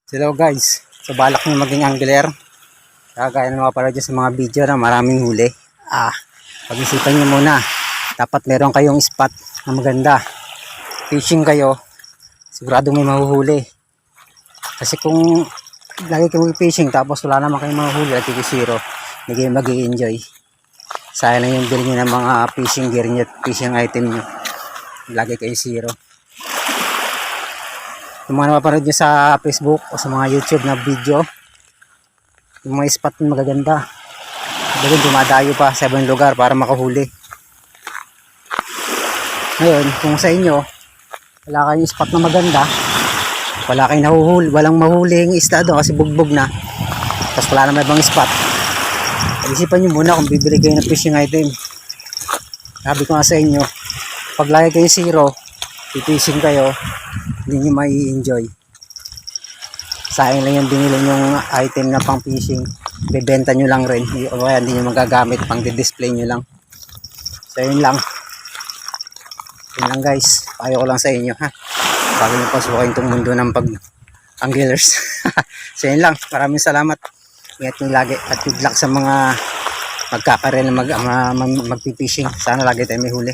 Hello guys, so balak nyo maging angler. Kagaya ng mga para dyan sa mga video na maraming huli. Pag-isipan nyo muna. Dapat meron kayong spot na maganda. Fishing kayo, sigurado may mahuhuli. Kasi kung lagi kayo fishing tapos wala naman kayong mahuhuli at zero, hindi kayo mag-i-enjoy. Sayang lang yung bill nyo ng mga fishing gear nyo, fishing item nyo. Lagi kayo zero. Yung mga napapanood nyo sa Facebook o sa mga YouTube na video, yung mga spot na magaganda, dahil dumadayo pa sa ibang lugar para makahuli. Ngayon, kung sa inyo wala kayong spot na maganda, wala kayong nahuhuli, walang mahuling isda doon kasi bugbog na, tapos wala naman ibang spot, pag-isipan nyo muna kung bibili kayo ng fishing item. Sabi ko nga sa inyo, pag lagi kayo zero, fishing kayo, hindi nyo mai-enjoy. Sayang lang yung binili nyong item na pang fishing, bebenta nyo lang rin o kaya hindi nyo magagamit, pang display nyo lang. So yun lang guys, payo ko lang sa inyo ha, bago nyo pasukin itong mundo ng pag-anglers. So yun lang, maraming salamat, ingat nyo lagi at good luck sa mga magkakaroon na mag-fishing. Sana lagi tayo may huli.